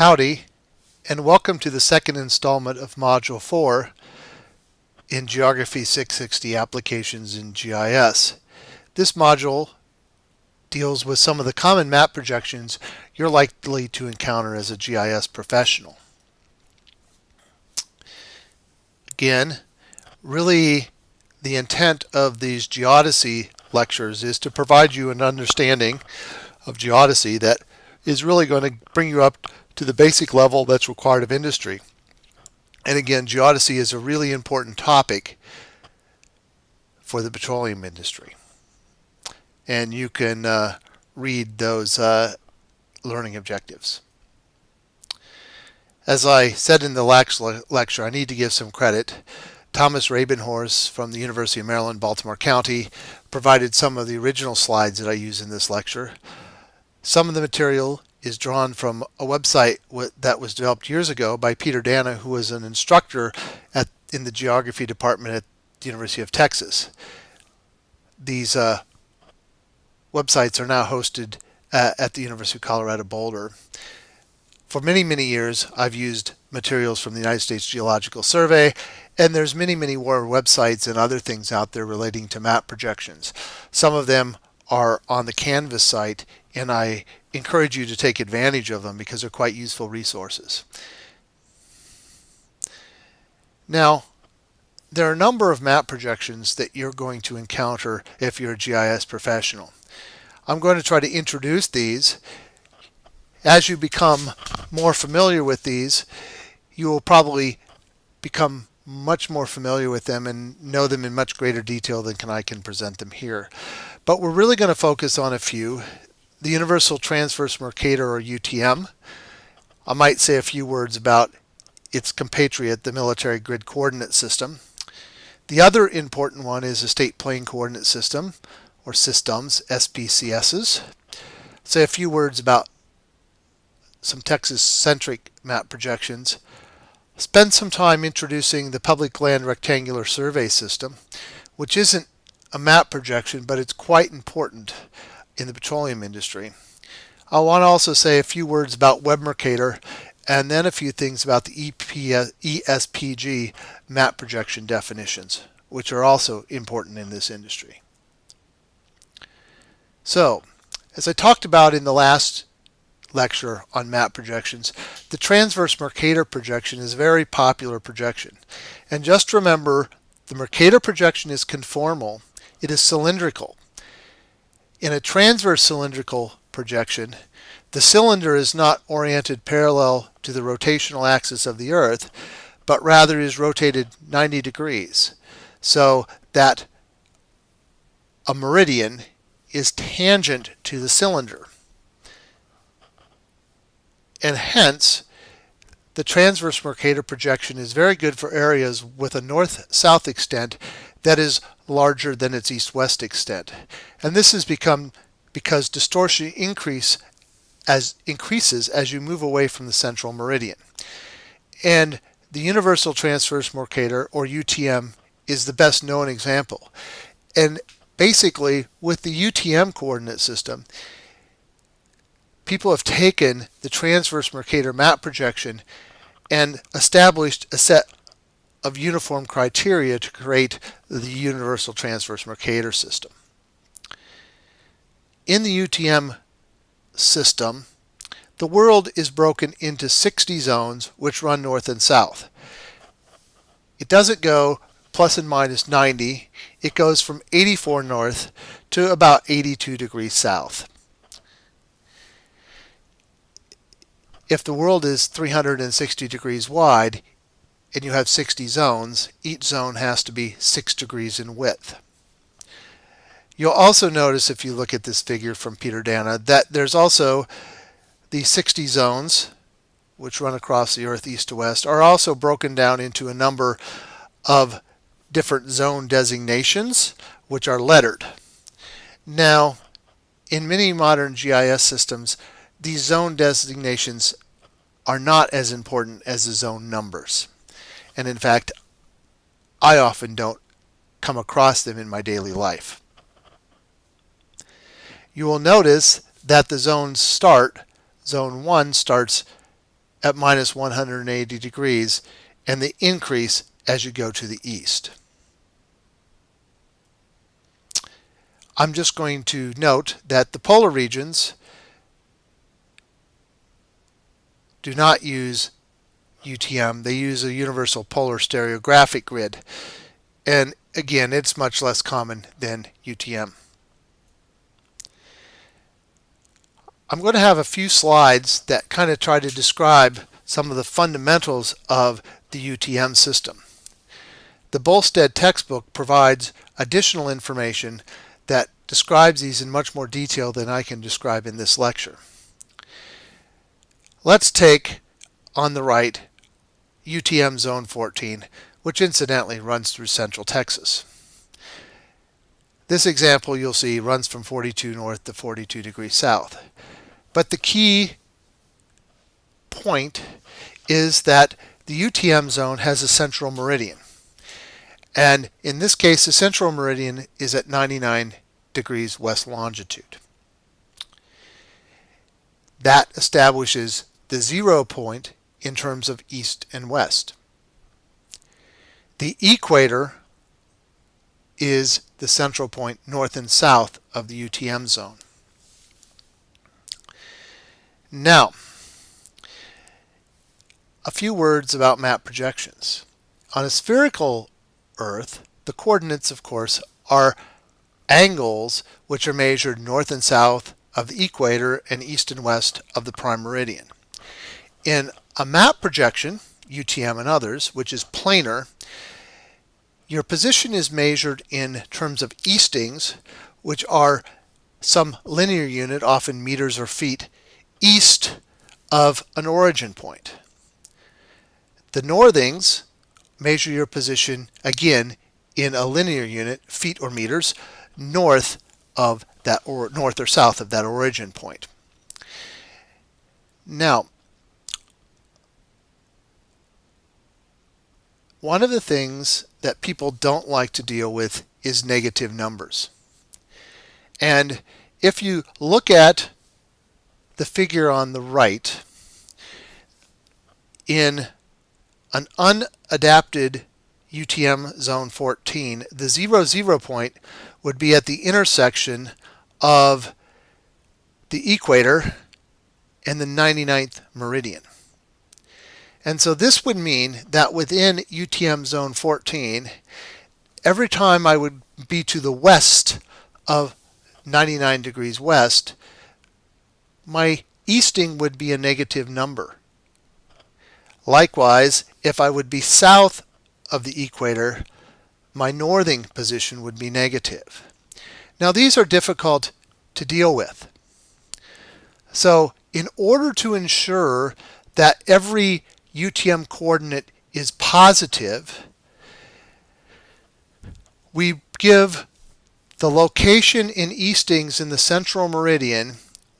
Howdy, and welcome to the second installment of Module 4 in Geography 660 Applications in GIS. This module deals with some of the common map projections you're likely to encounter as a GIS professional. Again, really the intent of these geodesy lectures is to provide you an understanding of geodesy that is really going to bring you up to the basic level that's required of industry. And again, geodesy is a really important topic for the petroleum industry. And you can read those learning objectives. As I said in the lecture, I need to give some credit. Thomas Rabenhorst from the University of Maryland, Baltimore County, provided some of the original slides that I use in this lecture. Some of the material is drawn from a website that was developed years ago by Peter Dana, who was an instructor in the geography department at the University of Texas. These websites are now hosted at the University of Colorado Boulder. For many, many years, I've used materials from the United States Geological Survey, and there's many, many more websites and other things out there relating to map projections. Some of them are on the Canvas site, and I encourage you to take advantage of them because they're quite useful resources. Now, there are a number of map projections that you're going to encounter if you're a GIS professional. I'm going to try to introduce these. As you become more familiar with these, you will probably become much more familiar with them and know them in much greater detail than I can present them here. But we're really going to focus on a few. The Universal Transverse Mercator, or UTM. I might say a few words about its compatriot, the Military Grid Coordinate System. The other important one is the State Plane Coordinate System, or systems, SPCSs. Say a few words about some Texas-centric map projections. Spend some time introducing the Public Land Rectangular Survey System, which isn't a map projection, but it's quite important in the petroleum industry. I want to also say a few words about Web Mercator and then a few things about the ESPG map projection definitions, which are also important in this industry. So, as I talked about in the last lecture on map projections, the transverse Mercator projection is a very popular projection. And just remember, the Mercator projection is conformal. It is cylindrical. In a transverse cylindrical projection, the cylinder is not oriented parallel to the rotational axis of the Earth, but rather is rotated 90 degrees, so that a meridian is tangent to the cylinder. And hence, the transverse Mercator projection is very good for areas with a north-south extent that is larger than its east-west extent. And this has become because distortion increases as you move away from the central meridian. And the Universal Transverse Mercator, or UTM, is the best known example. And basically, with the UTM coordinate system, people have taken the transverse Mercator map projection and established a set of uniform criteria to create the Universal Transverse Mercator system. In the UTM system, the world is broken into 60 zones which run north and south. It doesn't go plus and minus 90. It goes from 84 north to about 82 degrees south. If the world is 360 degrees wide and you have 60 zones, each zone has to be 6 degrees in width. You'll also notice, if you look at this figure from Peter Dana, that there's also the 60 zones, which run across the Earth east to west, are also broken down into a number of different zone designations, which are lettered. Now, in many modern GIS systems, these zone designations are not as important as the zone numbers. And in fact, I often don't come across them in my daily life. You will notice that the zones zone 1 starts at minus 180 degrees and the increase as you go to the east. I'm just going to note that the polar regions do not use UTM. They use a universal polar stereographic grid. And again, it's much less common than UTM. I'm going to have a few slides that kind of try to describe some of the fundamentals of the UTM system. The Bolstead textbook provides additional information that describes these in much more detail than I can describe in this lecture. Let's take, on the right, UTM Zone 14, which incidentally runs through central Texas. This example, you'll see, runs from 42 north to 42 degrees south. But the key point is that the UTM zone has a central meridian. And in this case, the central meridian is at 99 degrees west longitude. That establishes the 0 point in terms of east and west. The equator is the central point north and south of the UTM zone. Now, a few words about map projections. On a spherical Earth, the coordinates, of course, are angles which are measured north and south of the equator and east and west of the prime meridian. In a map projection, UTM and others, which is planar, your position is measured in terms of eastings, which are some linear unit, often meters or feet, east of an origin point. The northings measure your position, again, in a linear unit, feet or meters, north of that, or north or south of that origin point. Now, one of the things that people don't like to deal with is negative numbers. And if you look at the figure on the right, in an unadapted UTM zone 14, the 0 point would be at the intersection of the equator and the 99th meridian. And so this would mean that within UTM zone 14, every time I would be to the west of 99 degrees west, my easting would be a negative number. Likewise, if I would be south of the equator, my northing position would be negative. Now these are difficult to deal with. So in order to ensure that every UTM coordinate is positive, we give the location in eastings in the central meridian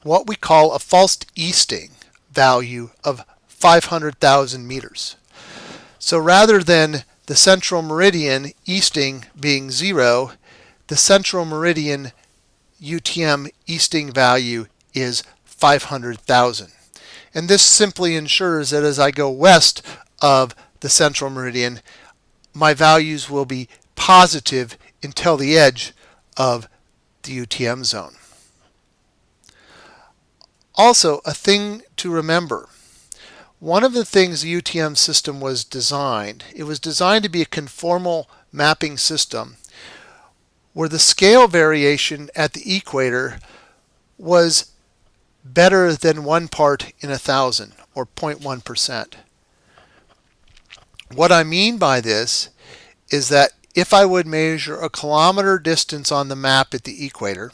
what we call a false easting value of 500,000 meters. So rather than the central meridian easting being 0, the central meridian UTM easting value is 500,000. And this simply ensures that as I go west of the central meridian, my values will be positive until the edge of the UTM zone. Also, a thing to remember. One of the things the UTM system was designed, it was designed to be a conformal mapping system where the scale variation at the equator was better than 1 part in 1,000, or 0.1%. What I mean by this is that if I would measure a kilometer distance on the map at the equator,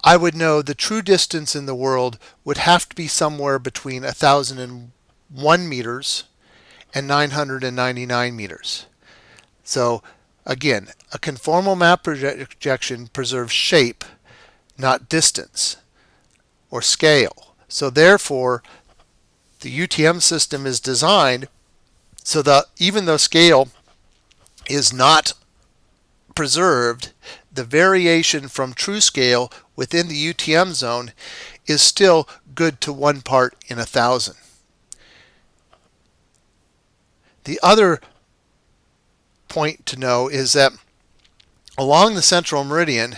I would know the true distance in the world would have to be somewhere between 1,001 meters and 999 meters. So again, a conformal map projection preserves shape, not distance or scale. So therefore, the UTM system is designed so that even though scale is not preserved, the variation from true scale within the UTM zone is still good to 1 part in 1,000. The other point to know is that along the central meridian,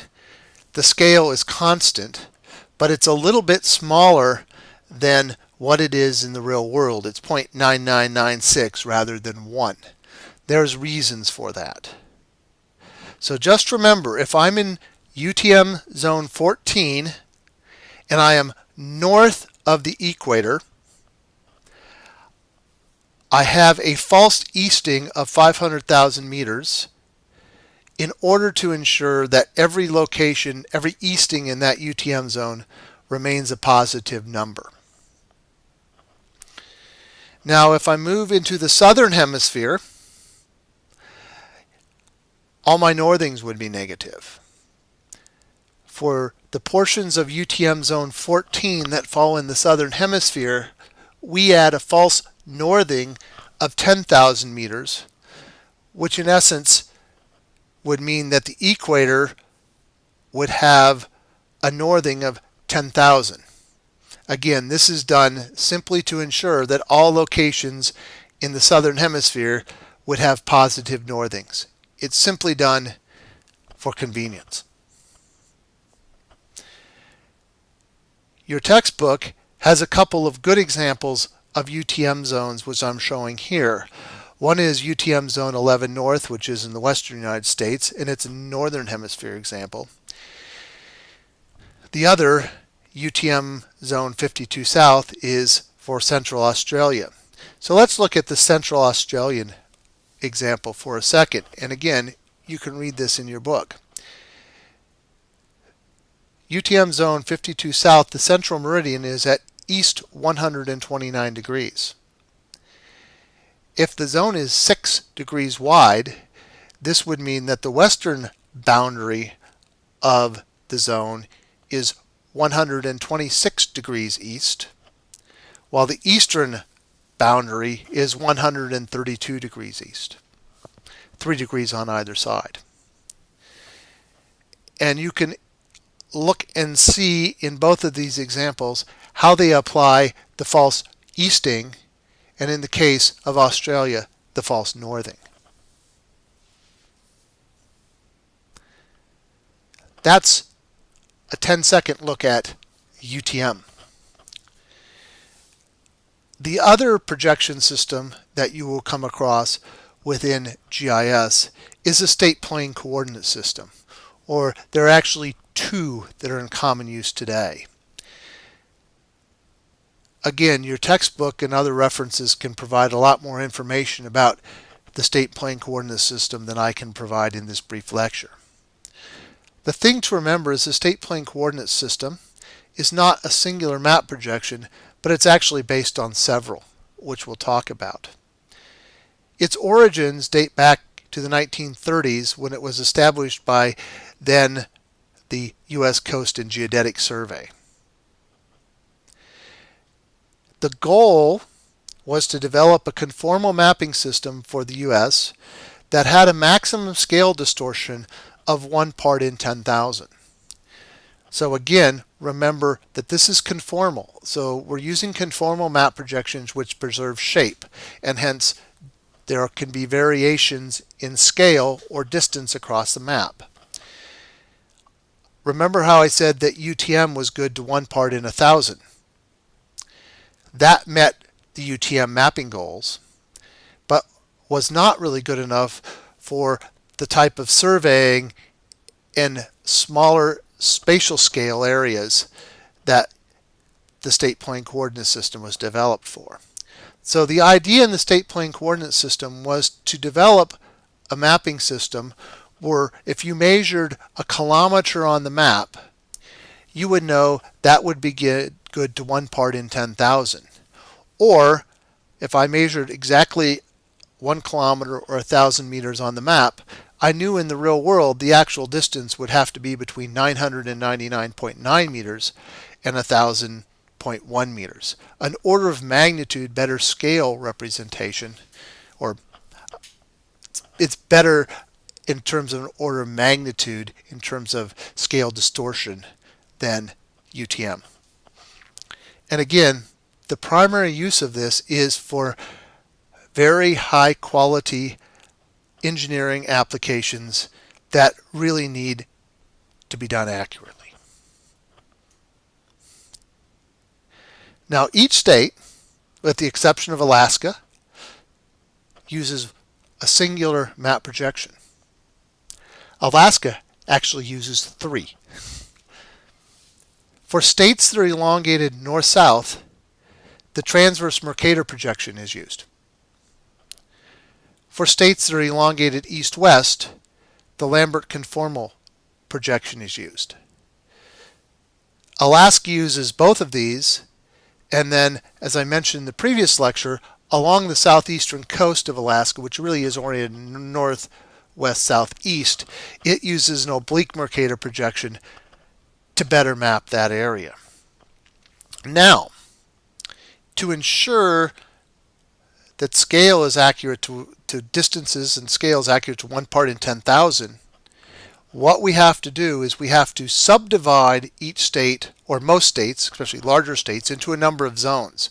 the scale is constant, but it's a little bit smaller than what it is in the real world. It's 0.9996 rather than 1. There's reasons for that. So just remember, if I'm in UTM zone 14 and I am north of the equator, I have a false easting of 500,000 meters in order to ensure that every location, every easting in that UTM zone remains a positive number. Now, if I move into the southern hemisphere, all my northings would be negative. For the portions of UTM zone 14 that fall in the southern hemisphere, we add a false northing of 10,000 meters, which in essence would mean that the equator would have a northing of 10,000. Again, this is done simply to ensure that all locations in the southern hemisphere would have positive northings. It's simply done for convenience. Your textbook has a couple of good examples of UTM zones, which I'm showing here. One is UTM Zone 11 North, which is in the western United States, and it's a northern hemisphere example. The other, UTM Zone 52 South, is for Central Australia. So let's look at the Central Australian example for a second. And again, you can read this in your book. UTM Zone 52 South, the central meridian is at east 129 degrees. If the zone is 6 degrees wide, this would mean that the western boundary of the zone is 126 degrees east, while the eastern boundary is 132 degrees east, 3 degrees on either side. And you can look and see in both of these examples how they apply the false easting, and in the case of Australia, the false northing. That's a 10-second look at UTM. The other projection system that you will come across within GIS is a state plane coordinate system, or there are actually two that are in common use today. Again, your textbook and other references can provide a lot more information about the state plane coordinate system than I can provide in this brief lecture. The thing to remember is the state plane coordinate system is not a singular map projection, but it's actually based on several, which we'll talk about. Its origins date back to the 1930s when it was established by then the U.S. Coast and Geodetic Survey. The goal was to develop a conformal mapping system for the U.S. that had a maximum scale distortion of 1 part in 10,000. So again, remember that this is conformal. So we're using conformal map projections which preserve shape, and hence there can be variations in scale or distance across the map. Remember how I said that UTM was good to 1 part in 1,000. That met the UTM mapping goals, but was not really good enough for the type of surveying in smaller spatial scale areas that the state plane coordinate system was developed for. So the idea in the state plane coordinate system was to develop a mapping system where if you measured a kilometer on the map, you would know that would be good to 1 part in 10,000. Or if I measured exactly 1 kilometer or 1,000 meters on the map, I knew in the real world the actual distance would have to be between 999.9 meters and 1,000.1 meters. An order of magnitude better scale representation, or it's better in terms of an order of magnitude in terms of scale distortion than UTM. And again, the primary use of this is for very high quality engineering applications that really need to be done accurately. Now, each state, with the exception of Alaska, uses a singular map projection. Alaska actually uses 3. For states that are elongated north-south, the transverse Mercator projection is used. For states that are elongated east-west, the Lambert conformal projection is used. Alaska uses both of these, and then, as I mentioned in the previous lecture, along the southeastern coast of Alaska, which really is oriented northwest southeast, it uses an oblique Mercator projection to better map that area. Now, to ensure that scale is accurate to distances and scale is accurate to 1 part in 10,000, what we have to do is we have to subdivide each state, or most states, especially larger states, into a number of zones.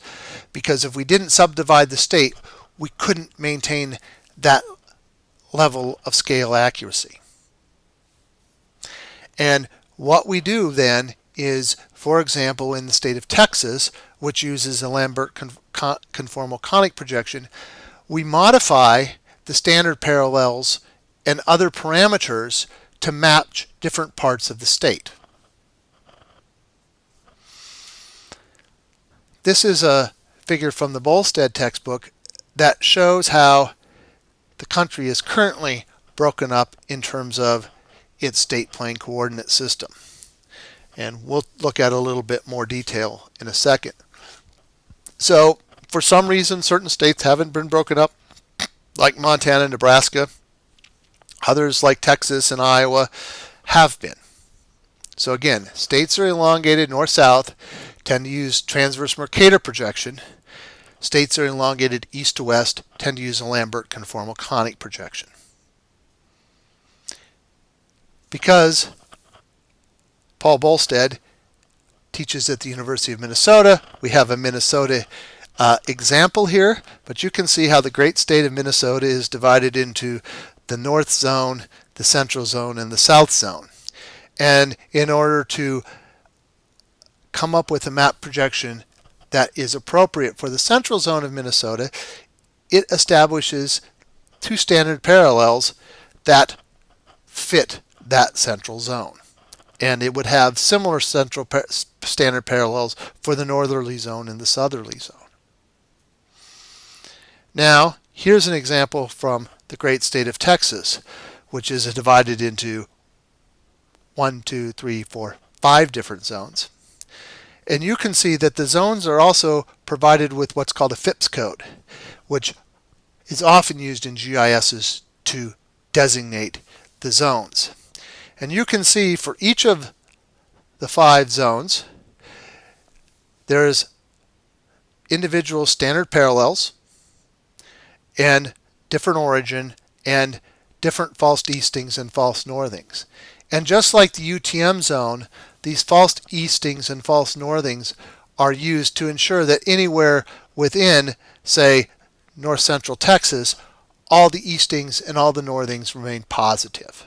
Because if we didn't subdivide the state, we couldn't maintain that level of scale accuracy. And what we do then is, for example, in the state of Texas, which uses a Lambert conformal conic projection, we modify the standard parallels and other parameters to match different parts of the state. This is a figure from the Bolstad textbook that shows how the country is currently broken up in terms of its state plane coordinate system. And we'll look at a little bit more detail in a second. So, for some reason, certain states haven't been broken up, like Montana and Nebraska. Others, like Texas and Iowa, have been. So again, states are elongated north-south tend to use transverse Mercator projection. States that are elongated east to west tend to use a Lambert conformal conic projection. Because Paul Bolstad teaches at the University of Minnesota, we have a Minnesota example here, but you can see how the great state of Minnesota is divided into the north zone, the central zone, and the south zone. And in order to come up with a map projection that is appropriate for the central zone of Minnesota, it establishes 2 standard parallels that fit that central zone. And it would have similar standard parallels for the northerly zone and the southerly zone. Now, here's an example from the great state of Texas, which is divided into 1, 2, 3, 4, 5 different zones. And you can see that the zones are also provided with what's called a FIPS code, which is often used in GISs to designate the zones. And you can see for each of the 5 zones, there's individual standard parallels and different origin and different false eastings and false northings. And just like the UTM zone, these false eastings and false northings are used to ensure that anywhere within, say, north central Texas, all the eastings and all the northings remain positive.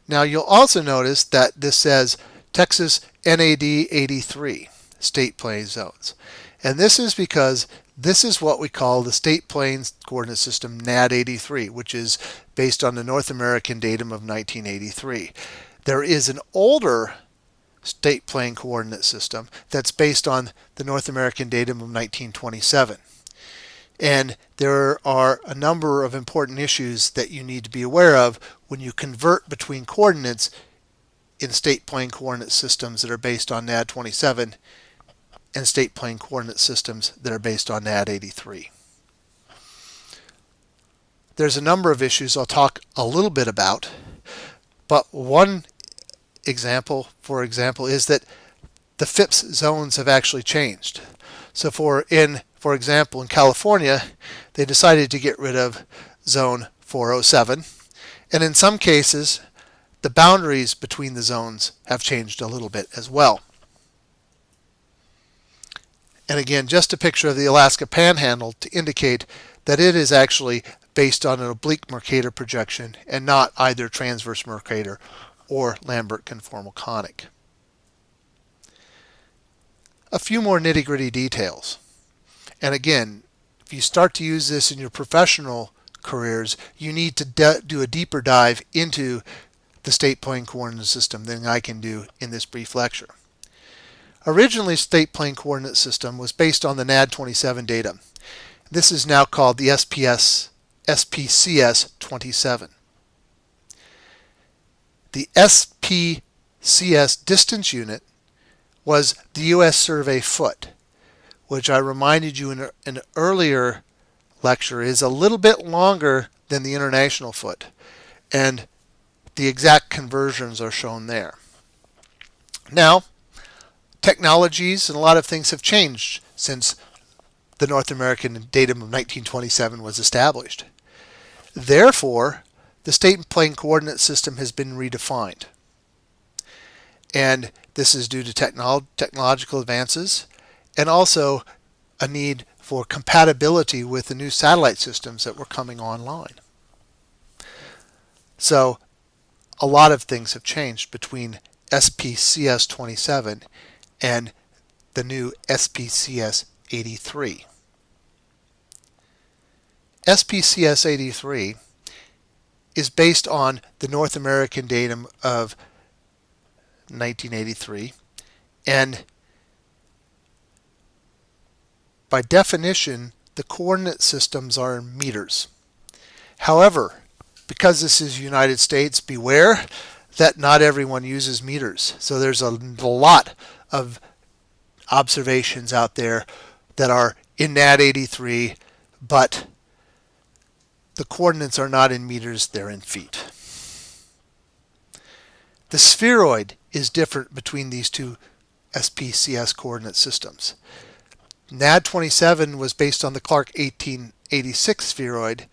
Now you'll also notice that this says Texas NAD 83, state plane zones. And this is because this is what we call the state plane coordinate system NAD 83, which is based on the North American datum of 1983. There is an older state plane coordinate system that's based on the North American datum of 1927. And there are a number of important issues that you need to be aware of when you convert between coordinates in state plane coordinate systems that are based on NAD 27 and state plane coordinate systems that are based on NAD 83. There's a number of issues I'll talk a little bit about, but one example, for example, is that the FIPS zones have actually changed. So for example, in California, they decided to get rid of zone 407, and in some cases, the boundaries between the zones have changed a little bit as well. And again, just a picture of the Alaska Panhandle to indicate that it is actually based on an oblique Mercator projection and not either transverse Mercator or Lambert conformal conic. A few more nitty-gritty details. And again, if you start to use this in your professional careers, you need to do a deeper dive into the state plane coordinate system than I can do in this brief lecture. Originally, state plane coordinate system was based on the NAD27 data. This is now called the SPCS 27. The SPCS distance unit was the U.S. survey foot, which I reminded you in an earlier lecture is a little bit longer than the international foot, and the exact conversions are shown there. Now, technologies and a lot of things have changed since the North American datum of 1927 was established. Therefore, the state plane coordinate system has been redefined. And this is due to technological advances and also a need for compatibility with the new satellite systems that were coming online. So a lot of things have changed between SPCS 27 and the new SPCS 83. SPCS 83 is based on the North American datum of 1983, and by definition the coordinate systems are in meters. However, because this is United States, beware that not everyone uses meters. So there's a lot of observations out there that are in NAD 83, but the coordinates are not in meters, they're in feet. The spheroid is different between these two SPCS coordinate systems. NAD 27 was based on the Clark 1886 spheroid.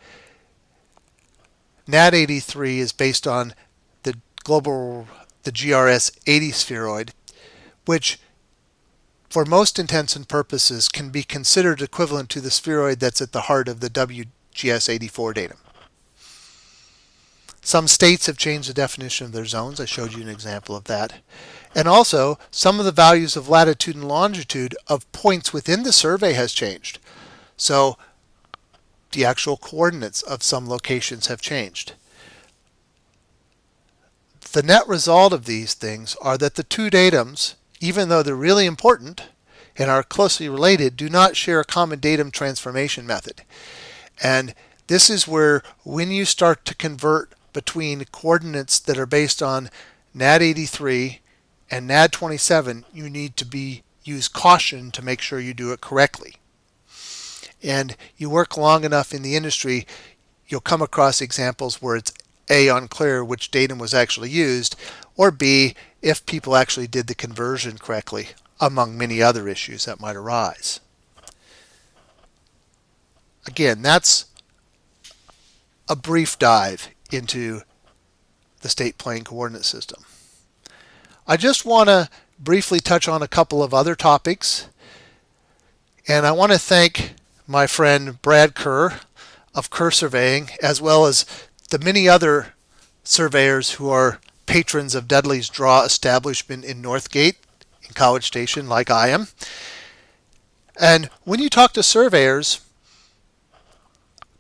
NAD 83 is based on the GRS 80 spheroid, which for most intents and purposes can be considered equivalent to the spheroid that's at the heart of the WGS 84 datum. Some states have changed the definition of their zones. I showed you an example of that. And also, some of the values of latitude and longitude of points within the survey has changed. So the actual coordinates of some locations have changed. The net result of these things are that the two datums, even though they're really important and are closely related, do not share a common datum transformation method. And this is where, when you start to convert between coordinates that are based on NAD 83 and NAD 27, you need to use caution to make sure you do it correctly. And you work long enough in the industry, you'll come across examples where it's A, unclear which datum was actually used, or B, if people actually did the conversion correctly, among many other issues that might arise. Again, that's a brief dive into the state plane coordinate system. I just want to briefly touch on a couple of other topics, and I want to thank my friend Brad Kerr of Kerr Surveying, as well as the many other surveyors who are patrons of Dudley's Draw establishment in Northgate in College Station, like I am. And when you talk to surveyors,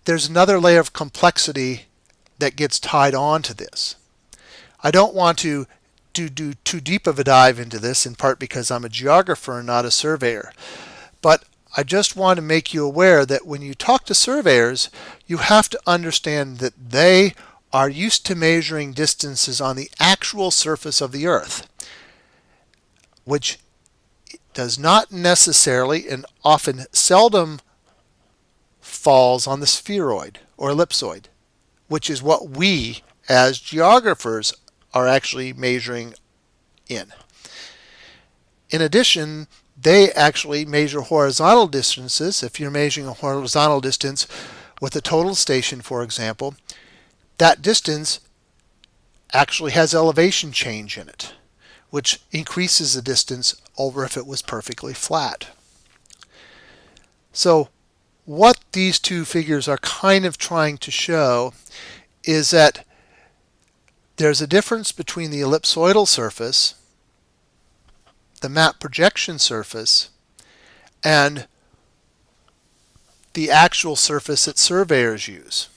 there's another layer of complexity that gets tied on to this. I don't want to do too deep of a dive into this, in part because I'm a geographer and not a surveyor. But I just want to make you aware that when you talk to surveyors, you have to understand that they are used to measuring distances on the actual surface of the Earth, which does not necessarily and often seldom falls on the spheroid or ellipsoid, which is what we as geographers are actually measuring in. In addition, they actually measure horizontal distances. If you're measuring a horizontal distance with a total station, for example, that distance actually has elevation change in it, which increases the distance over if it was perfectly flat. So what these two figures are kind of trying to show is that there's a difference between the ellipsoidal surface, the map projection surface, and the actual surface that surveyors use.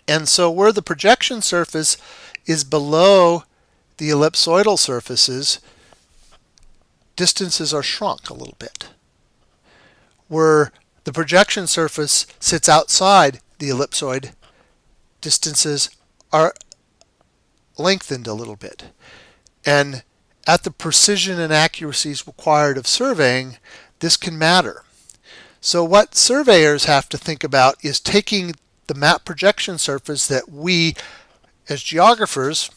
And so where the projection surface is below the ellipsoidal surfaces, distances are shrunk a little bit. Where the projection surface sits outside the ellipsoid, distances are lengthened a little bit. And at the precision and accuracies required of surveying, this can matter. So what surveyors have to think about is taking the map projection surface that we as geographers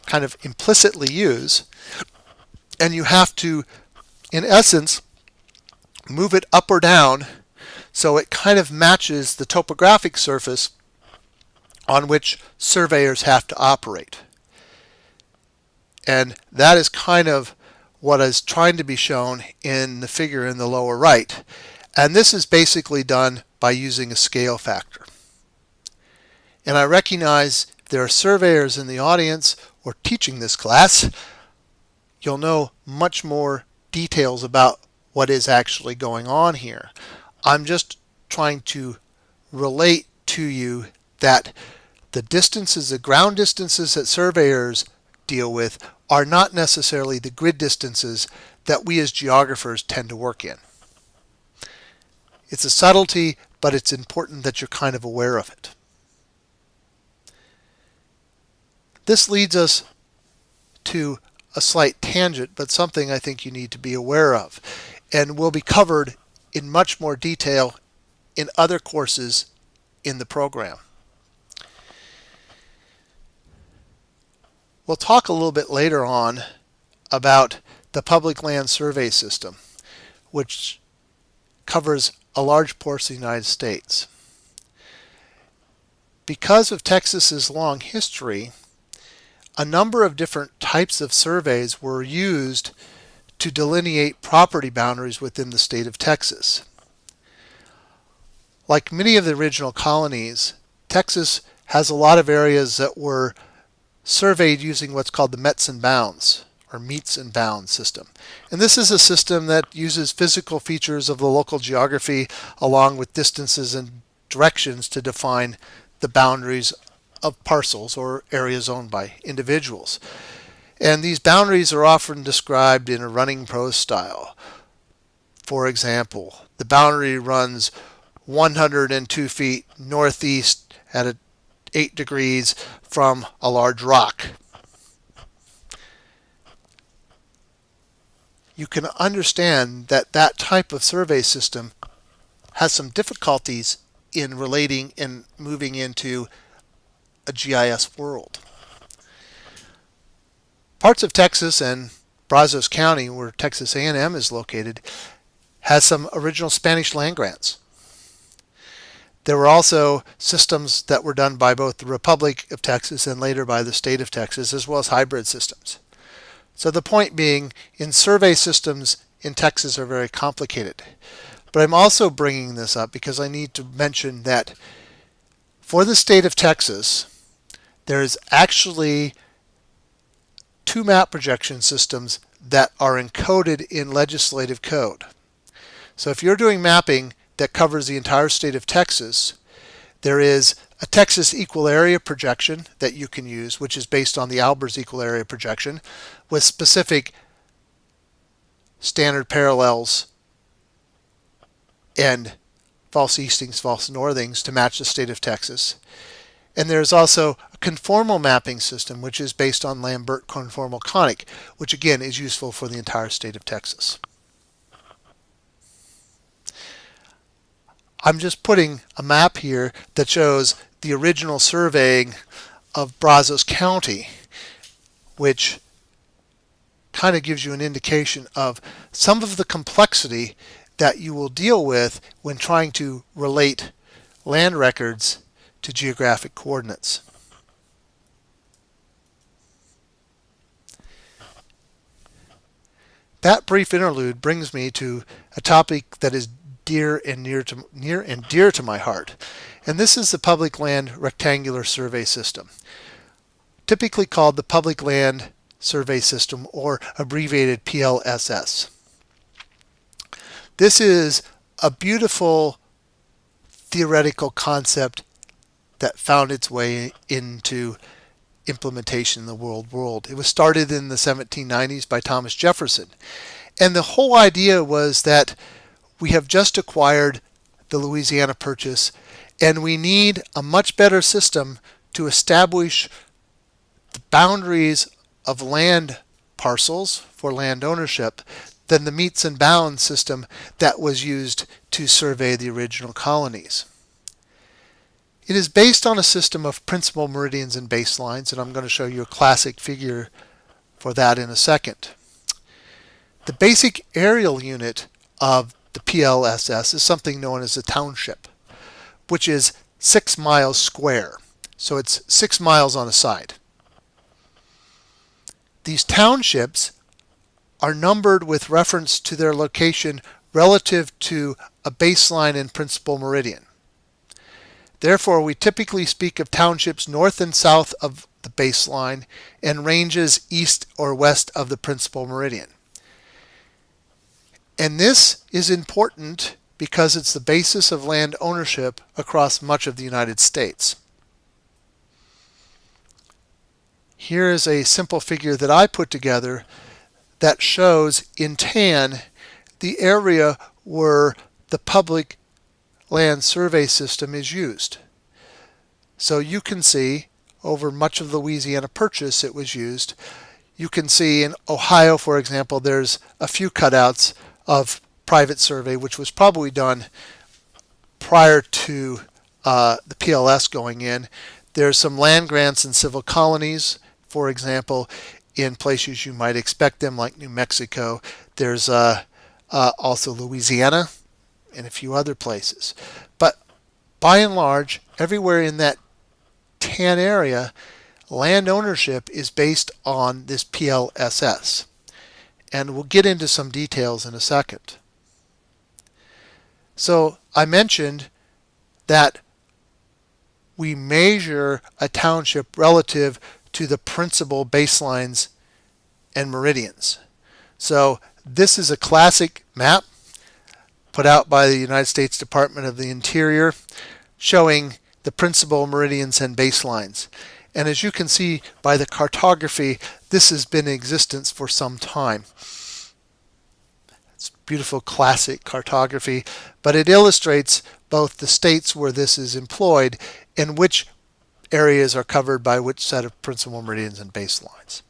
kind of implicitly use, and you have to, in essence, move it up or down so it kind of matches the topographic surface on which surveyors have to operate. And that is kind of what is trying to be shown in the figure in the lower right. And this is basically done by using a scale factor. And I recognize if there are surveyors in the audience or teaching this class, you'll know much more details about what is actually going on here. I'm just trying to relate to you that the distances, the ground distances that surveyors deal with are not necessarily the grid distances that we as geographers tend to work in. It's a subtlety, but it's important that you're kind of aware of it. This leads us to a slight tangent, but something I think you need to be aware of, and will be covered in much more detail in other courses in the program. We'll talk a little bit later on about the Public Land Survey System, which covers a large portion of the United States. Because of Texas's long history, a number of different types of surveys were used to delineate property boundaries within the state of Texas. Like many of the original colonies, Texas has a lot of areas that were surveyed using what's called the Mets and Bounds, or Meets and Bounds system. And this is a system that uses physical features of the local geography along with distances and directions to define the boundaries of parcels or areas owned by individuals. And these boundaries are often described in a running prose style. For example, the boundary runs 102 feet northeast at 8 degrees from a large rock. You can understand that that type of survey system has some difficulties in relating and moving into a GIS world. Parts of Texas and Brazos County, where Texas A&M is located, has some original Spanish land grants. There were also systems that were done by both the Republic of Texas and later by the state of Texas, as well as hybrid systems. So the point being, in survey systems in Texas are very complicated. But I'm also bringing this up because I need to mention that for the state of Texas, there's actually two map projection systems that are encoded in legislative code. So if you're doing mapping that covers the entire state of Texas, there is a Texas equal area projection that you can use, which is based on the Albers equal area projection, with specific standard parallels and false eastings, false northings to match the state of Texas. And there's also a conformal mapping system, which is based on Lambert conformal conic, which again is useful for the entire state of Texas. I'm just putting a map here that shows the original surveying of Brazos County, which kind of gives you an indication of some of the complexity that you will deal with when trying to relate land records to geographic coordinates. That brief interlude brings me to a topic that is near and dear to my heart. And this is the Public Land Rectangular Survey System, typically called the Public Land Survey System, or abbreviated PLSS. This is a beautiful theoretical concept that found its way into implementation in the world. It was started in the 1790s by Thomas Jefferson. And the whole idea was that we have just acquired the Louisiana Purchase, and we need a much better system to establish the boundaries of land parcels for land ownership than the metes and bounds system that was used to survey the original colonies. It is based on a system of principal meridians and baselines, and I'm going to show you a classic figure for that in a second. The basic aerial unit of the PLSS is something known as a township, which is 6 miles square. So it's 6 miles on a side. These townships are numbered with reference to their location relative to a baseline and principal meridian. Therefore, we typically speak of townships north and south of the baseline and ranges east or west of the principal meridian. And this is important because it's the basis of land ownership across much of the United States. Here is a simple figure that I put together that shows in tan the area where the Public Land Survey System is used. So you can see over much of the Louisiana Purchase it was used. You can see in Ohio, for example, there's a few cutouts of private survey, which was probably done prior to the PLS going in. There's some land grants and civil colonies, for example, in places you might expect them, like New Mexico. There's also Louisiana and a few other places. But by and large, everywhere in that tan area, land ownership is based on this PLSS. And we'll get into some details in a second. So I mentioned that we measure a township relative to the principal baselines and meridians. So this is a classic map put out by the United States Department of the Interior showing the principal meridians and baselines. And as you can see by the cartography, this has been in existence for some time. It's beautiful classic cartography, but it illustrates both the states where this is employed and which areas are covered by which set of principal meridians and baselines.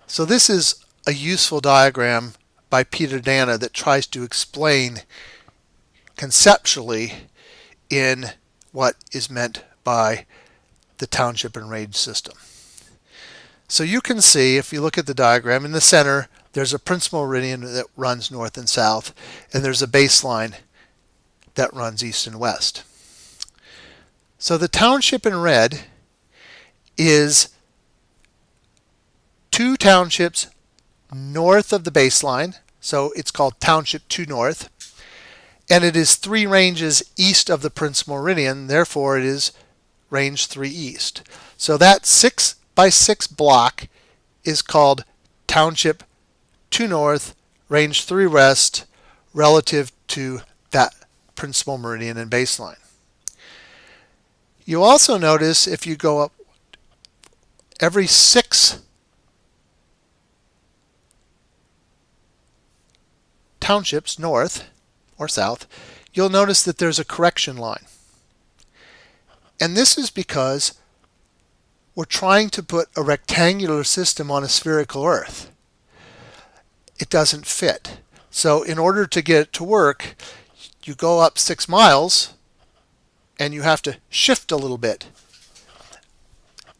So this is a useful diagram by Peter Dana that tries to explain conceptually in what is meant by the township and range system. So you can see, if you look at the diagram, in the center there's a principal meridian that runs north and south, and there's a baseline that runs east and west. So the township in red is 2 townships north of the baseline, so it's called Township 2 North, and it is 3 ranges east of the principal meridian, therefore it is range 3 east. So that 6 by 6 block is called Township 2 North, range 3 west, relative to that principal meridian and baseline. You'll also notice if you go up every 6 townships north or south, you'll notice that there's a correction line. And this is because we're trying to put a rectangular system on a spherical Earth. It doesn't fit. So in order to get it to work, you go up 6 miles and you have to shift a little bit.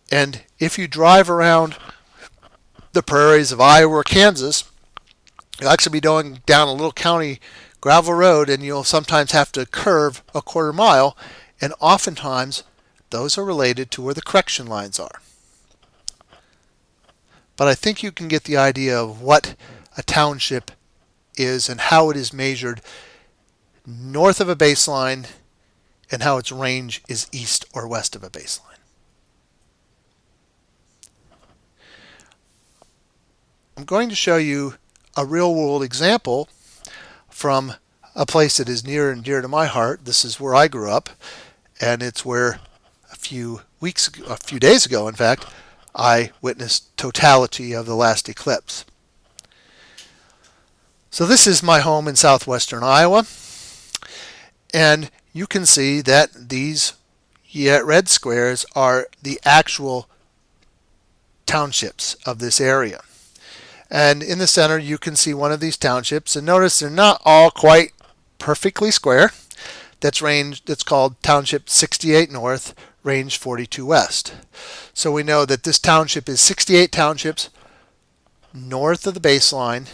And if you drive around the prairies of Iowa or Kansas, you'll actually be going down a little county gravel road, and you'll sometimes have to curve a quarter mile, and oftentimes those are related to where the correction lines are. But I think you can get the idea of what a township is and how it is measured north of a baseline and how its range is east or west of a baseline. I'm going to show you a real-world example from a place that is near and dear to my heart. This is where I grew up, and it's where a few days ago, in fact, I witnessed totality of the last eclipse. So this is my home in southwestern Iowa, and you can see that these red squares are the actual townships of this area. And in the center you can see one of these townships, and notice they're not all quite perfectly square. That's called Township 68 North, Range 42 West. So we know that this township is 68 townships north of the baseline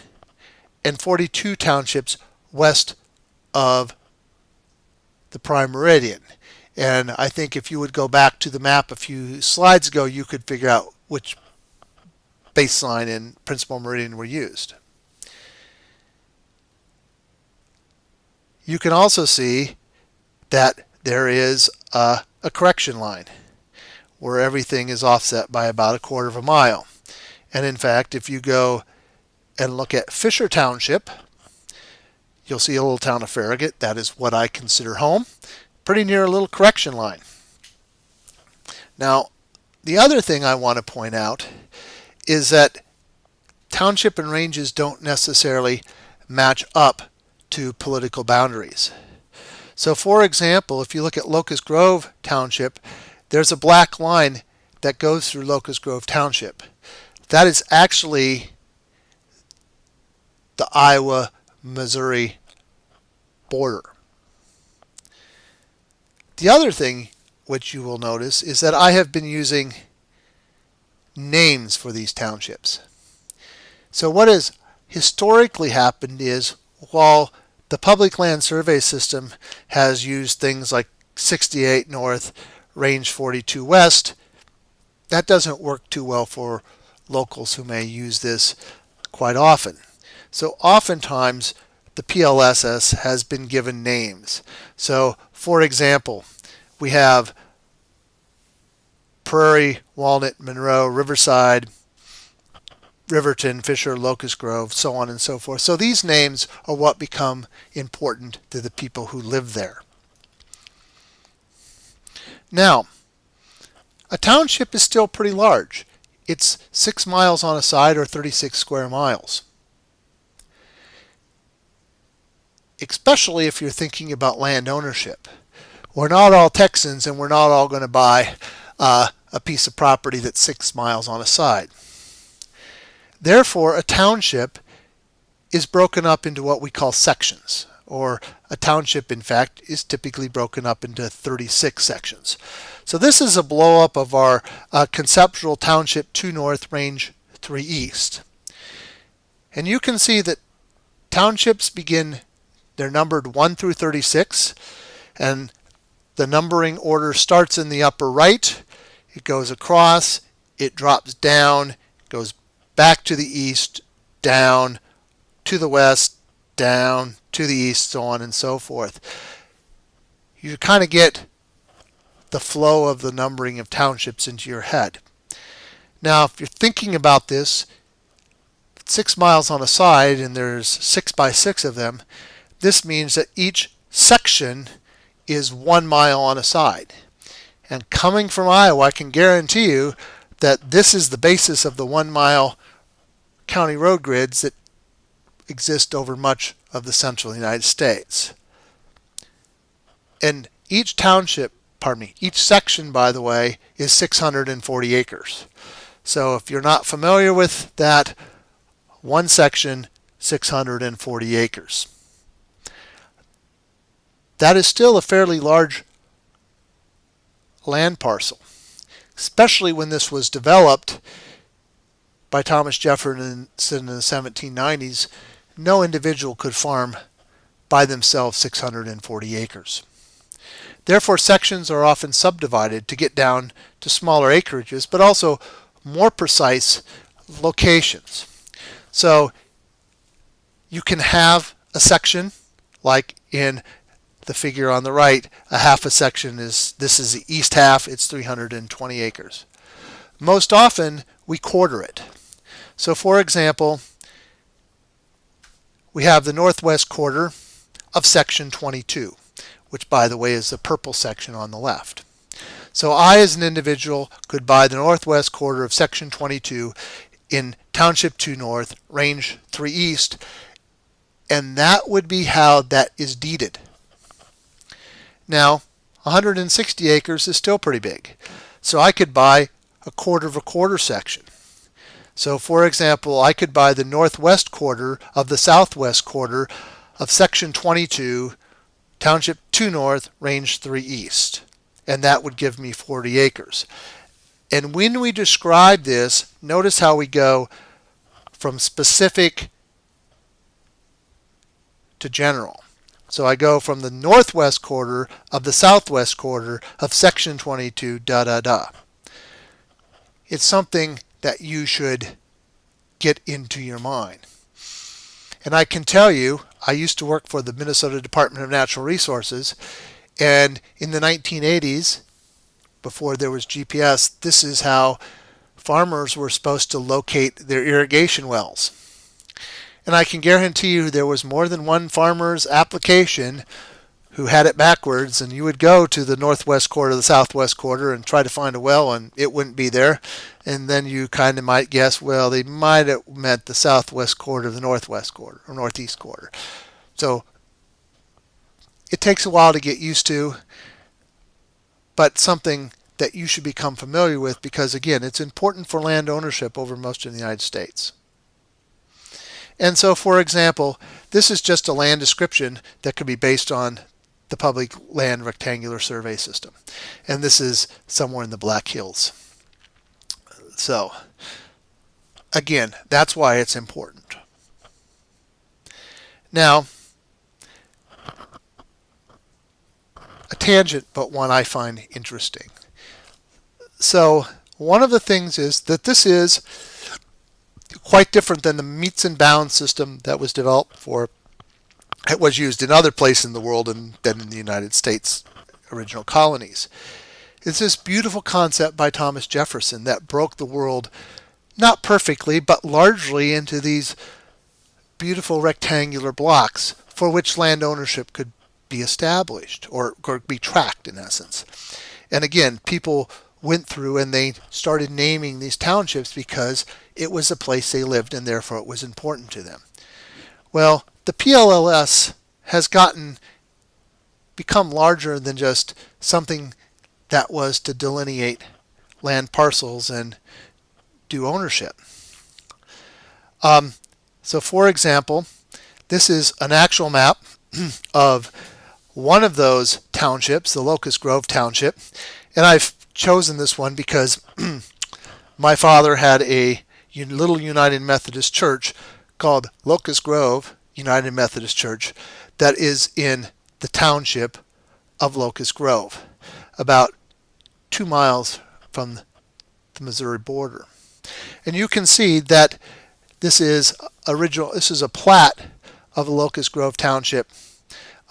and 42 townships west of the prime meridian. And I think if you would go back to the map a few slides ago, you could figure out which baseline and principal meridian were used. You can also see that there is a correction line where everything is offset by about 1/4 of a mile. And in fact, if you go and look at Fisher Township, you'll see a little town of Farragut. That is what I consider home. Pretty near a little correction line. Now, the other thing I want to point out is that township and ranges don't necessarily match up to political boundaries. So for example, if you look at Locust Grove Township, there's a black line that goes through Locust Grove Township. That is actually the Iowa-Missouri border. The other thing which you will notice is that I have been using names for these townships. So what has historically happened is, while the public land survey system has used things like 68 North, Range 42 West, that doesn't work too well for locals who may use this quite often. So oftentimes the PLSS has been given names. So for example, we have Prairie, Walnut, Monroe, Riverside, Riverton, Fisher, Locust Grove, so on and so forth. So these names are what become important to the people who live there. Now, a township is still pretty large. It's 6 miles on a side, or 36 square miles. Especially if you're thinking about land ownership. We're not all Texans, and we're not all going to buy a piece of property that's 6 miles on a side. Therefore, a township is broken up into what we call sections, or a township, in fact, is typically broken up into 36 sections. So this is a blow-up of our conceptual Township 2 North, Range 3 East. And you can see that townships they're numbered 1 through 36, and the numbering order starts in the upper right, it goes across, it drops down, goes back to the east, down to the west, down to the east, so on and so forth. You kind of get the flow of the numbering of townships into your head. Now, if you're thinking about this, 6 miles on a side and there's 6 by 6 of them, this means that each section is 1 mile on a side. And coming from Iowa, I can guarantee you that this is the basis of the 1 mile county road grids that exist over much of the central United States. And each section, by the way, is 640 acres. So if you're not familiar with that, one section, 640 acres. That is still a fairly large land parcel, especially when this was developed by Thomas Jefferson in the 1790s. No individual could farm by themselves 640 acres. Therefore, sections are often subdivided to get down to smaller acreages, but also more precise locations. So You can have a section, like in the figure on the right, a half a section this is the east half, it's 320 acres. Most often we quarter it. So for example, we have the northwest quarter of section 22, which by the way is the purple section on the left. So I as an individual could buy the northwest quarter of section 22 in Township 2 North, Range 3 East, and that would be how that is deeded. Now, 160 acres is still pretty big, so I could buy a quarter of a quarter section. So for example, I could buy the northwest quarter of the southwest quarter of section 22, Township 2 North, Range 3 East, and that would give me 40 acres. And when we describe this, notice how we go from specific to general. So I go from the northwest quarter of the southwest quarter of section 22, It's something that you should get into your mind. And I can tell you, I used to work for the Minnesota Department of Natural Resources, and in the 1980s, before there was GPS, this is how farmers were supposed to locate their irrigation wells. And I can guarantee you there was more than one farmer's application who had it backwards, and you would go to the northwest quarter, the southwest quarter, and try to find a well, and it wouldn't be there. And then you kind of might guess, well, they might have meant the southwest quarter, the northwest quarter, or northeast quarter. So it takes a while to get used to, but something that you should become familiar with because, again, it's important for land ownership over most of the United States. And so, for example, this is just a land description that could be based on the Public Land Rectangular Survey System. And this is somewhere in the Black Hills. So, again, that's why it's important. Now, a tangent, but one I find interesting. So, one of the things is that this is quite different than the meets and bounds system that was developed for, it was used in other places in the world and then in the United States original colonies. It's this beautiful concept by Thomas Jefferson that broke the world, not perfectly, but largely into these beautiful rectangular blocks for which land ownership could be established or be tracked in essence. And again, people went through and they started naming these townships because it was a place they lived and therefore it was important to them. Well, the PLLS has become larger than just something that was to delineate land parcels and do ownership. So for example, this is an actual map of one of those townships, the Locust Grove Township, and I've chosen this one because my father had a little United Methodist Church called Locust Grove United Methodist Church that is in the township of Locust Grove, about 2 miles from the Missouri border. And you can see that this is a plat of Locust Grove Township.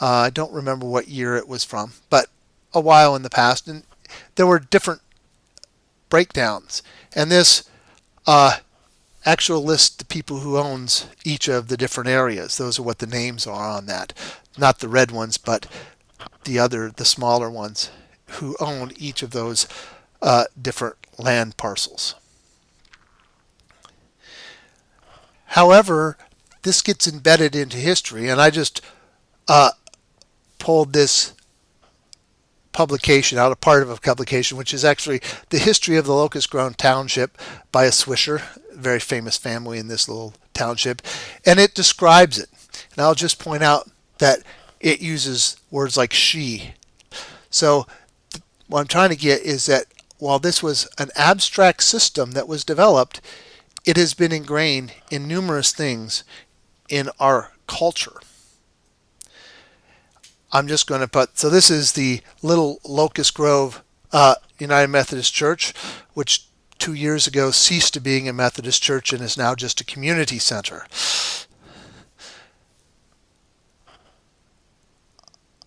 I don't remember what year it was from, but a while in the past, and there were different breakdowns. And this actual lists the people who owns each of the different areas. Those are what the names are on that. Not the red ones, but the smaller ones who own each of those different land parcels. However, this gets embedded into history, and I just pulled this publication out, a part of a publication, which is actually the history of the Locust Grove Township by a Swisher, a very famous family in this little township, and it describes it. And I'll just point out that it uses words like she. So what I'm trying to get is that while this was an abstract system that was developed, it has been ingrained in numerous things in our culture. I'm just going to so this is the little Locust Grove United Methodist Church, which 2 years ago ceased to being a Methodist church and is now just a community center.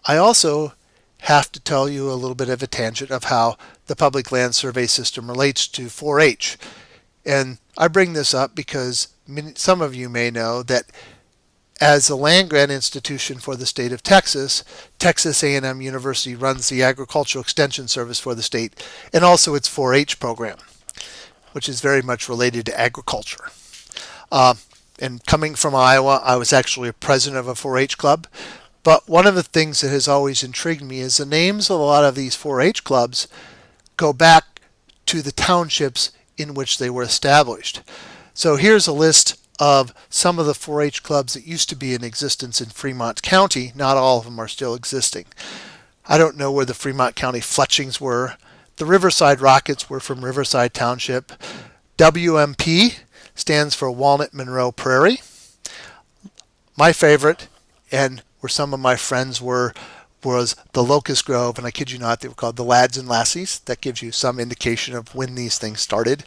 I also have to tell you a little bit of a tangent of how the Public Land Survey System relates to 4-H. And I bring this up because some of you may know that as a land-grant institution for the state of Texas, Texas A&M University runs the Agricultural Extension Service for the state and also its 4-H program, which is very much related to agriculture. And coming from Iowa, I was actually a president of a 4-H club. But one of the things that has always intrigued me is the names of a lot of these 4-H clubs go back to the townships in which they were established. So here's a list of some of the 4-H clubs that used to be in existence in Fremont County. Not all of them are still existing. I don't know where the Fremont County Fletchings were. The Riverside Rockets were from Riverside Township. WMP stands for Walnut Monroe Prairie. My favorite, and where some of my friends was the Locust Grove, and I kid you not, they were called the Lads and Lassies. That gives you some indication of when these things started.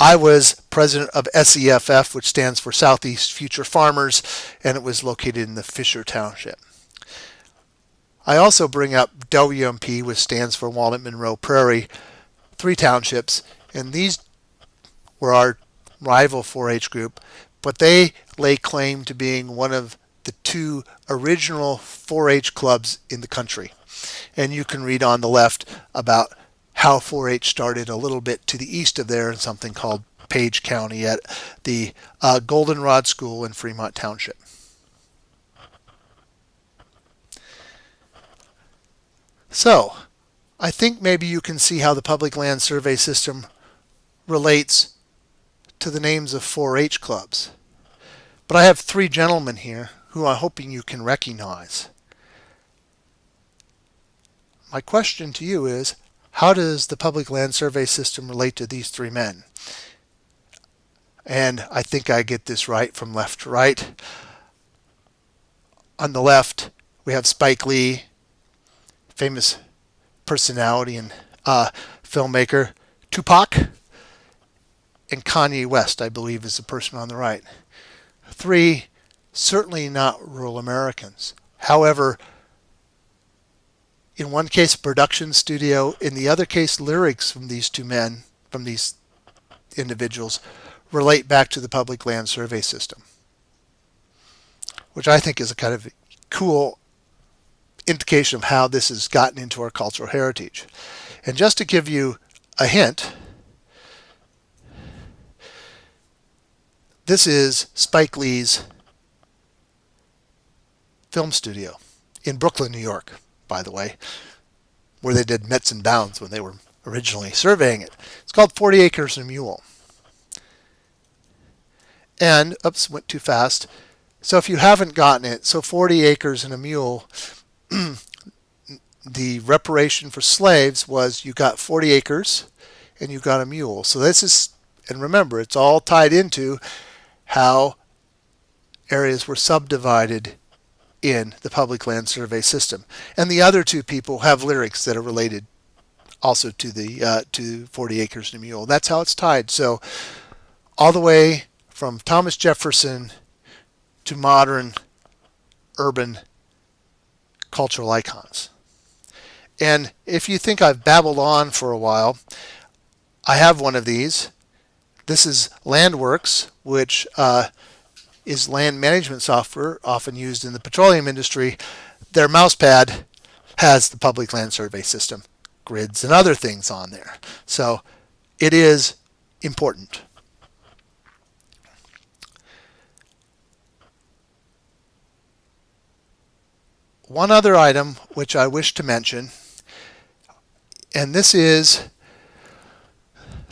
I was president of SEFF, which stands for Southeast Future Farmers, and it was located in the Fisher Township. I also bring up WMP, which stands for Walnut Monroe Prairie, 3 townships, and these were our rival 4-H group, but they lay claim to being one of the 2 original 4-H clubs in the country. And you can read on the left about how 4-H started a little bit to the east of there in something called Page County at the Goldenrod School in Fremont Township. So, I think maybe you can see how the Public Land Survey System relates to the names of 4-H clubs. But I have 3 gentlemen here who I'm hoping you can recognize. My question to you is, how does the Public Land Survey System relate to these 3 men? And I think I get this right from left to right. On the left, we have Spike Lee, famous personality and filmmaker. Tupac, and Kanye West, I believe, is the person on the right. 3, certainly not rural Americans. However, in one case, a production studio, in the other case, lyrics from these 2 men, from these individuals, relate back to the Public Land Survey System, which I think is a kind of cool indication of how this has gotten into our cultural heritage. And just to give you a hint, this is Spike Lee's film studio in Brooklyn, New York, by the way, where they did Mets and Bounds when they were originally surveying it. It's called 40 Acres and a Mule. And, oops, went too fast. So if you haven't gotten it, so 40 Acres and a Mule, the reparation for slaves was you got 40 acres and you got a mule. So this is, and remember, it's all tied into how areas were subdivided in the Public Land Survey System. And the other 2 people have lyrics that are related also to the to 40 Acres and a Mule. That's how it's tied. So all the way from Thomas Jefferson to modern urban cultural icons. And if you think I've babbled on for a while, I have one of these. This is LandWorks, which is land management software often used in the petroleum industry. Their mousepad has the Public Land Survey System, grids, and other things on there. So it is important. One other item which I wish to mention, and this is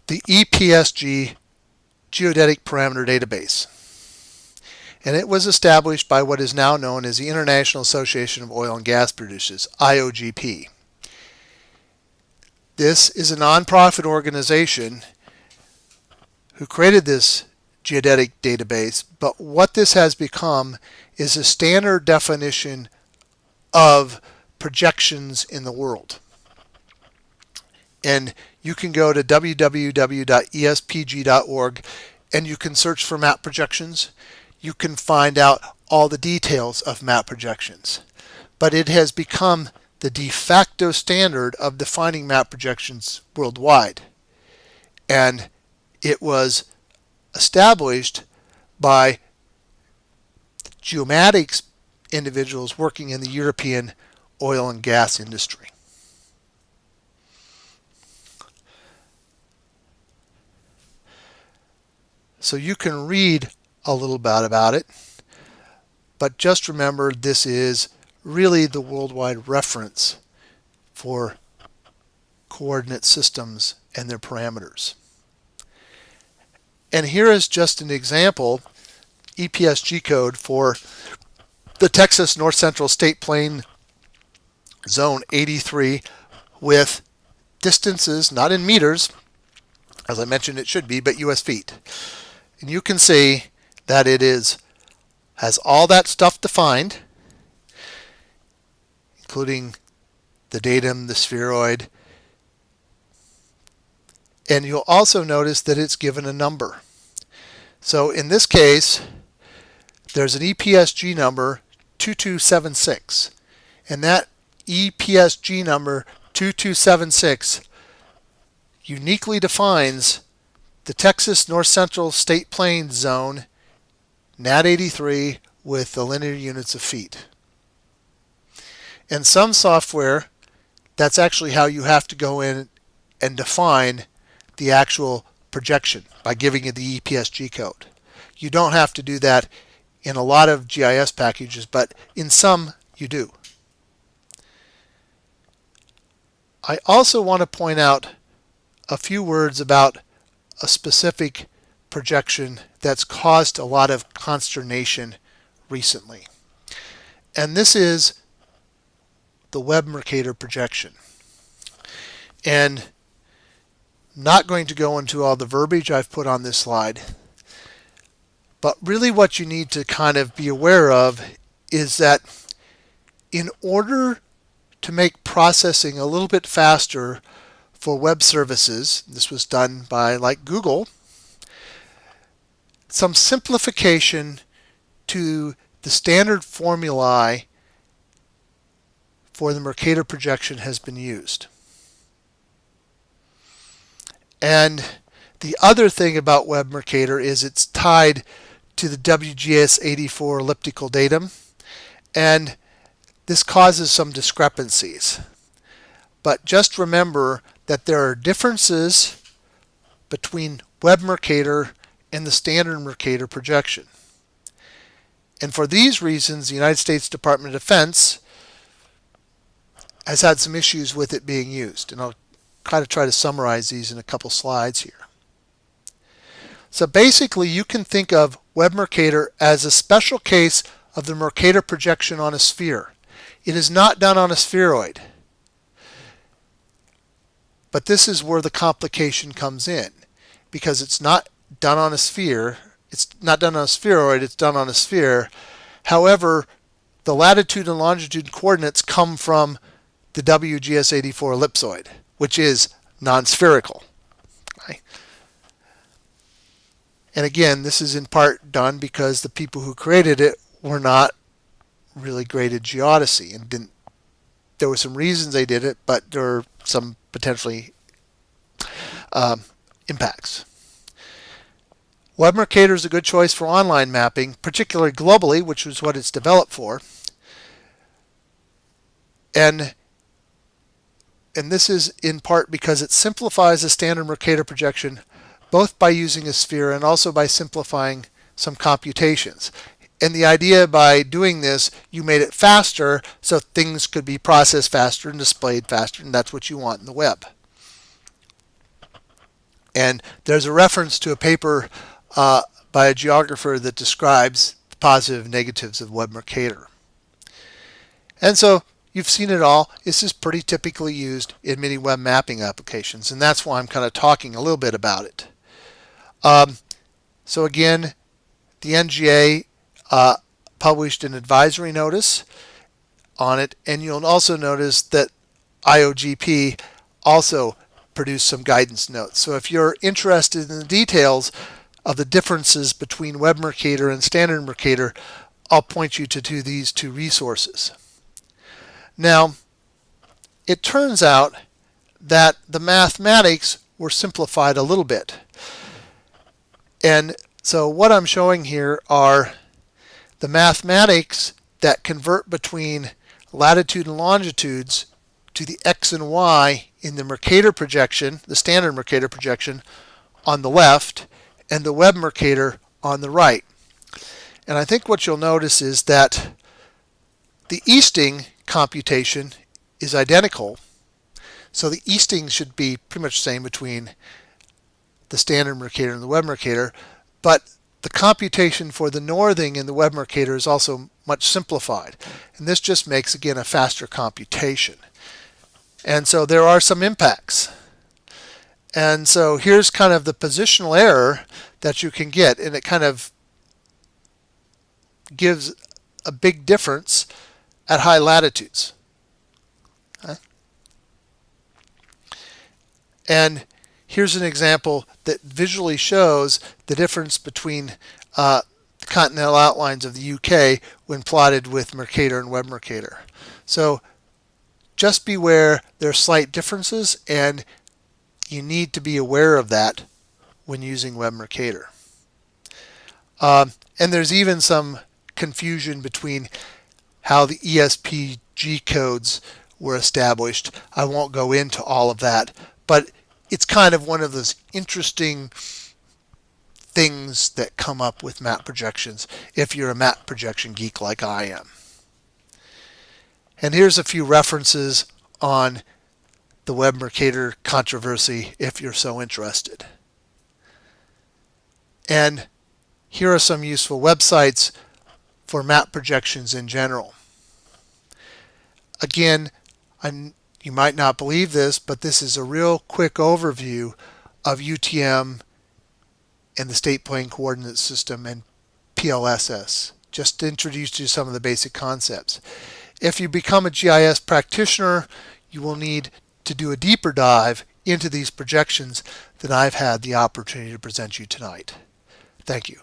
the EPSG Geodetic Parameter Database. And it was established by what is now known as the International Association of Oil and Gas Producers, IOGP. This is a nonprofit organization who created this geodetic database, but what this has become is a standard definition of projections in the world. And you can go to www.espg.org and you can search for map projections. You can find out all the details of map projections. but it has become the de facto standard of defining map projections worldwide. And it was established by geomatics individuals working in the European oil and gas industry. So you can read a little bit about it, but just remember this is really the worldwide reference for coordinate systems and their parameters. And here is just an example, EPSG code for the Texas North Central State Plain Zone 83 with distances, not in meters, as I mentioned it should be, but US feet. And you can see that it has all that stuff defined, including the datum, the spheroid, and you'll also notice that it's given a number. So in this case, there's an EPSG number 2276, and that EPSG number 2276 uniquely defines the Texas North Central State Plains Zone NAT 83 with the linear units of feet. In some software, that's actually how you have to go in and define the actual projection, by giving it the EPSG code. You don't have to do that in a lot of GIS packages, but in some you do. I also want to point out a few words about a specific projection that's caused a lot of consternation recently. And this is the Webb Mercator projection. And not going to go into all the verbiage I've put on this slide, but really what you need to kind of be aware of is that in order to make processing a little bit faster for web services, this was done by like Google, some simplification to the standard formulae for the Mercator projection has been used. And the other thing about Webb Mercator is it's tied to the WGS 84 elliptical datum, and this causes some discrepancies. But just remember that there are differences between Webb Mercator and the standard Mercator projection. And for these reasons, the United States Department of Defense has had some issues with it being used. And I'll kind of try to summarize these in a couple slides here. So basically, you can think of Webb Mercator as a special case of the Mercator projection on a sphere. It is not done on a spheroid. But this is where the complication comes in, because it's not done on a sphere. It's not done on a spheroid, it's done on a sphere. However, the latitude and longitude coordinates come from the WGS 84 ellipsoid, which is non-spherical. Okay. And again, this is in part done because the people who created it were not really great at geodesy and didn't. There were some reasons they did it, but there are some potentially impacts. Webb Mercator is a good choice for online mapping, particularly globally, which is what it's developed for. And this is in part because it simplifies the standard Mercator projection both by using a sphere and also by simplifying some computations. And the idea by doing this, you made it faster so things could be processed faster and displayed faster, and that's what you want in the web. And there's a reference to a paper by a geographer that describes the positive and negatives of Webb Mercator. And so you've seen it all. This is pretty typically used in many web mapping applications, and that's why I'm kind of talking a little bit about it. So again, the NGA published an advisory notice on it, and you'll also notice that IOGP also produced some guidance notes. So if you're interested in the details of the differences between Webb Mercator and standard Mercator, I'll point you to these two resources. Now, it turns out that the mathematics were simplified a little bit. And so what I'm showing here are the mathematics that convert between latitude and longitudes to the x and y in the Mercator projection, the standard Mercator projection, on the left, and the Webb Mercator on the right. And I think what you'll notice is that the easting computation is identical. So the easting should be pretty much the same between the standard Mercator and the Webb Mercator, but the computation for the northing in the Webb Mercator is also much simplified. And this just makes, again, a faster computation. And so there are some impacts. And so here's kind of the positional error that you can get, and it kind of gives a big difference at high latitudes. Okay. And here's an example that visually shows the difference between the continental outlines of the UK when plotted with Mercator and Webb Mercator. So just beware, there are slight differences, and you need to be aware of that when using Webb Mercator. And there's even some confusion between how the ESPG codes were established. I won't go into all of that, but it's kind of one of those interesting things that come up with map projections if you're a map projection geek like I am. And here's a few references on the Webb Mercator controversy if you're so interested. And here are some useful websites for map projections in general. Again, you might not believe this, but this is a real quick overview of UTM and the State Plane Coordinate System and PLSS, just to introduce you to some of the basic concepts. If you become a GIS practitioner, you will need to do a deeper dive into these projections than I've had the opportunity to present you tonight. Thank you.